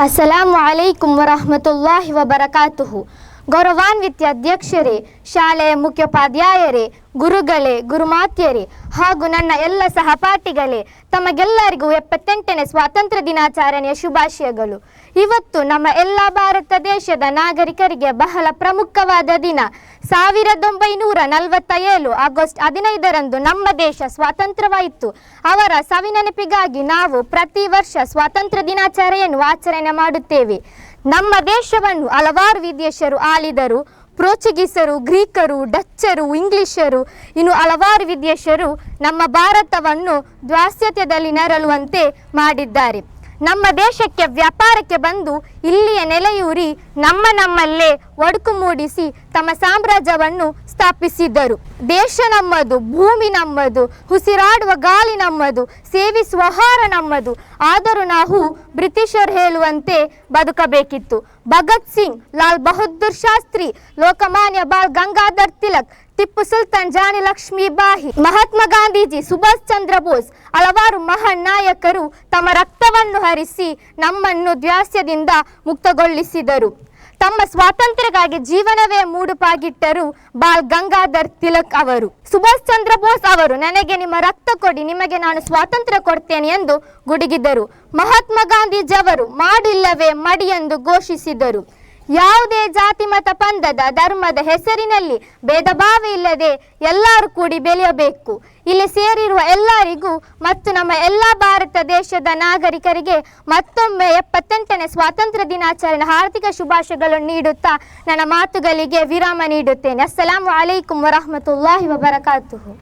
ಅಸ್ಸಲಾಮು ಅಲೈಕುಂ ವರಹಮತುಲ್ಲಾಹಿ ವಬರಕಾತುಹು. ಗೌರವಾನ್ವಿತ ಅಧ್ಯಕ್ಷರೇ, ಶಾಲೆಯ ಮುಖ್ಯೋಪಾಧ್ಯಾಯರೇ, ಗುರುಗಳೇ, ಗುರುಮಾತ್ಯರೇ ಹಾಗೂ ನನ್ನ ಎಲ್ಲ ಸಹಪಾಠಿಗಳೇ, ತಮಗೆಲ್ಲರಿಗೂ 78ನೇ ಸ್ವಾತಂತ್ರ್ಯ ದಿನಾಚರಣೆಯ ಶುಭಾಶಯಗಳು. ಇವತ್ತು ನಮ್ಮ ಎಲ್ಲ ಭಾರತ ದೇಶದ ನಾಗರಿಕರಿಗೆ ಬಹಳ ಪ್ರಮುಖವಾದ ದಿನ. 1947 ಆಗಸ್ಟ್ 15ರಂದು ನಮ್ಮ ದೇಶ ಸ್ವಾತಂತ್ರ್ಯವಾಯಿತು. ಅವರ ಸವಿನೆನಪಿಗಾಗಿ ನಾವು ಪ್ರತಿ ವರ್ಷ ಸ್ವಾತಂತ್ರ್ಯ ದಿನಾಚರಣೆಯನ್ನು ಆಚರಣೆ ಮಾಡುತ್ತೇವೆ. ನಮ್ಮ ದೇಶವನ್ನು ಹಲವಾರು ವಿದೇಶರು ಆಳಿದರು. ಪೋರ್ಚುಗೀಸರು, ಗ್ರೀಕರು, ಡಚ್ಚರು, ಇಂಗ್ಲಿಷರು, ಇನ್ನು ಹಲವಾರು ವಿದೇಶರು ನಮ್ಮ ಭಾರತವನ್ನು ದಾಸ್ಯತ್ಯದಲ್ಲಿ ನರಳುವಂತೆ ಮಾಡಿದ್ದಾರೆ. ನಮ್ಮ ದೇಶಕ್ಕೆ ವ್ಯಾಪಾರಕ್ಕೆ ಬಂದು ಇಲ್ಲಿಯ ನೆಲೆಯೂರಿ ನಮ್ಮಲ್ಲೇ ಒಡಕು ಮೂಡಿಸಿ ತಮ್ಮ ಸಾಮ್ರಾಜ್ಯವನ್ನು ಸ್ಥಾಪಿಸಿದ್ದರು. ದೇಶ ನಮ್ಮದು, ಭೂಮಿ ನಮ್ಮದು, ಉಸಿರಾಡುವ ಗಾಳಿ ನಮ್ಮದು, ಸೇವಿಸುವ ಆಹಾರ ನಮ್ಮದು. ಆದರೂ ನಾವು ಬ್ರಿಟಿಷರು ಹೇಳುವಂತೆ ಬದುಕಬೇಕಿತ್ತು. ಭಗತ್ ಸಿಂಗ್, ಲಾಲ್ ಬಹದ್ದೂರ್ ಶಾಸ್ತ್ರಿ, ಲೋಕಮಾನ್ಯ ಬಾಲ್ ಗಂಗಾಧರ್ ತಿಲಕ್, ಟಿಪ್ಪು ಸುಲ್ತಾನ್, ರಾಣಿ ಲಕ್ಷ್ಮೀಬಾಯಿ, ಮಹಾತ್ಮ ಗಾಂಧೀಜಿ, ಸುಭಾಷ್ ಚಂದ್ರ ಬೋಸ್, ಹಲವಾರು ಮಹಾನ್ ನಾಯಕರು ತಮ್ಮ ರಕ್ತವನ್ನು ಹರಿಸಿ ನಮ್ಮನ್ನು ದಾಸ್ಯದಿಂದ ಮುಕ್ತಗೊಳಿಸಿದರು. ತಮ್ಮ ಸ್ವಾತಂತ್ರ್ಯಕ್ಕಾಗಿ ಜೀವನವೇ ಮುಡುಪಾಗಿಟ್ಟರು ಬಾಲ್ ಗಂಗಾಧರ್ ತಿಲಕ್ ಅವರು. ಸುಭಾಷ್ ಚಂದ್ರ ಬೋಸ್ ಅವರು ನನಗೆ ನಿಮ್ಮ ರಕ್ತ ಕೊಡಿ, ನಿಮಗೆ ನಾನು ಸ್ವಾತಂತ್ರ್ಯ ಕೊಡ್ತೇನೆ ಎಂದು ಗುಡುಗಿದರು. ಮಹಾತ್ಮ ಗಾಂಧೀಜಿ ಅವರು ಮಾಡಿಲ್ಲವೇ ಮಡಿ ಎಂದು ಘೋಷಿಸಿದರು. ಯಾವುದೇ ಜಾತಿ ಮತ ಪಂಥದ ಧರ್ಮದ ಹೆಸರಿನಲ್ಲಿ ಭೇದ ಭಾವ ಇಲ್ಲದೆ ಎಲ್ಲರೂ ಕೂಡಿ ಬೆಳೆಯಬೇಕು. ಇಲ್ಲಿ ಸೇರಿರುವ ಎಲ್ಲರಿಗೂ ಮತ್ತು ನಮ್ಮ ಎಲ್ಲ ಭಾರತ ದೇಶದ ನಾಗರಿಕರಿಗೆ ಮತ್ತೊಮ್ಮೆ 78ನೇ ಸ್ವಾತಂತ್ರ್ಯ ದಿನಾಚರಣೆ ಹಾರ್ದಿಕ ಶುಭಾಶಯಗಳನ್ನು ನೀಡುತ್ತಾ ನನ್ನ ಮಾತುಗಳಿಗೆ ವಿರಾಮ ನೀಡುತ್ತೇನೆ. ಅಸ್ಸಲಾಮು ಅಲೈಕುಂ ವರಹಮತುಲ್ಲಾಹಿ ವಬರಕಾತುಹು.